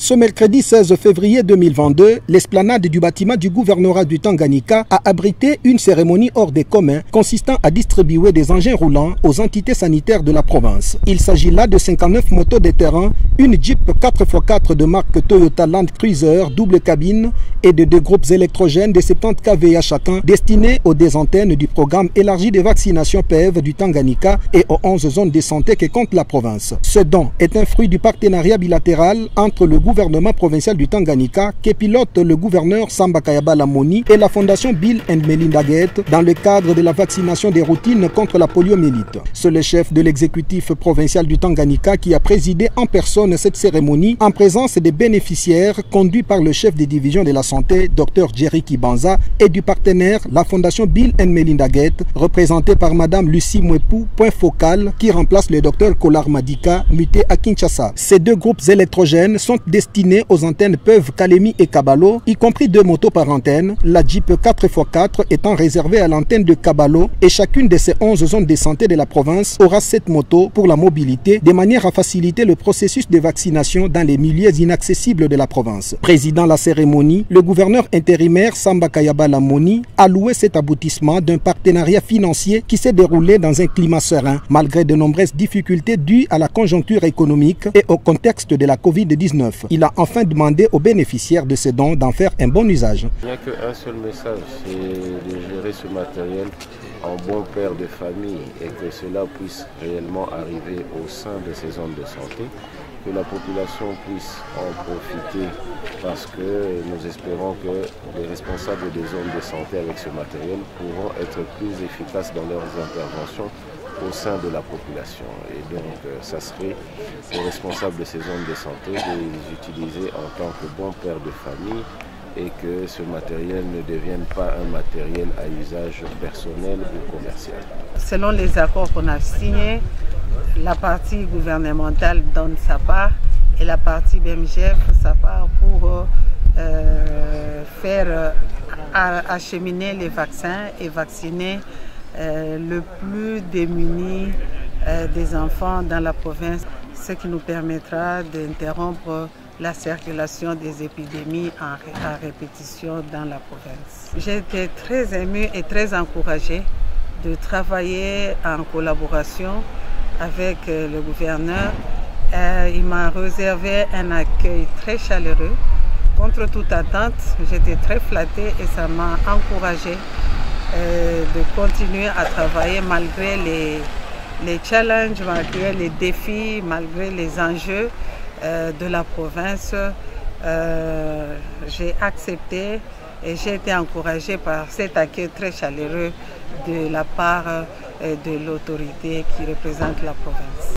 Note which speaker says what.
Speaker 1: Ce mercredi 16 février 2022, l'esplanade du bâtiment du gouvernorat du Tanganyika a abrité une cérémonie hors des communs consistant à distribuer des engins roulants aux entités sanitaires de la province. Il s'agit là de 59 motos de terrain, une Jeep 4x4 de marque Toyota Land Cruiser double cabine et de 2 groupes électrogènes de 70 kVA chacun destinés aux désantennes du programme élargi de vaccination PEV du Tanganyika et aux 11 zones de santé que compte la province. Ce don est un fruit du partenariat bilatéral entre le gouvernement provincial du Tanganyika que pilote le gouverneur Samba Kayabala Moni et la fondation Bill and Melinda Gates dans le cadre de la vaccination des routines contre la poliomyélite. C'est le chef de l'exécutif provincial du Tanganyika qui a présidé en personne cette cérémonie en présence des bénéficiaires conduits par le chef des divisions de la santé, Dr Jerry Kibanza, et du partenaire, la fondation Bill and Melinda Gates, représentée par Madame Lucie Mwepu, point focal, qui remplace le Dr Kolar Madika, muté à Kinshasa. Ces 2 groupes électrogènes sont destinés aux antennes PEV Kalemi et Kabalo, y compris 2 motos par antenne, la Jeep 4x4 étant réservée à l'antenne de Kabalo, et chacune de ces 11 zones de santé de la province aura 7 motos pour la mobilité, de manière à faciliter le processus de vaccination dans les milieux inaccessibles de la province. Président la cérémonie, le gouverneur intérimaire Samba Kayabala Moni a loué cet aboutissement d'un partenariat financier qui s'est déroulé dans un climat serein, malgré de nombreuses difficultés dues à la conjoncture économique et au contexte de la Covid-19. Il a enfin demandé aux bénéficiaires de ces dons d'en faire un bon usage.
Speaker 2: Il n'y a qu'un seul message, c'est de gérer ce matériel en bon père de famille et que cela puisse réellement arriver au sein de ces zones de santé, que la population puisse en profiter parce que nous espérons que les responsables des zones de santé avec ce matériel pourront être plus efficaces dans leurs interventions au sein de la population. Et donc, ça serait aux responsables de ces zones de santé de les utiliser en tant que bon père de famille et que ce matériel ne devienne pas un matériel à usage personnel ou commercial.
Speaker 3: Selon les accords qu'on a signés, la partie gouvernementale donne sa part et la partie BMGF sa part pour faire acheminer les vaccins et vacciner le plus démuni des enfants dans la province, ce qui nous permettra d'interrompre la circulation des épidémies à répétition dans la province. J'ai été très émue et très encouragée de travailler en collaboration avec le gouverneur. Il m'a réservé un accueil très chaleureux. Contre toute attente, j'étais très flattée et ça m'a encouragée de continuer à travailler malgré les challenges, malgré les défis, malgré les enjeux de la province. J'ai accepté et j'ai été encouragée par cet accueil très chaleureux de la part de l'autorité qui représente la province.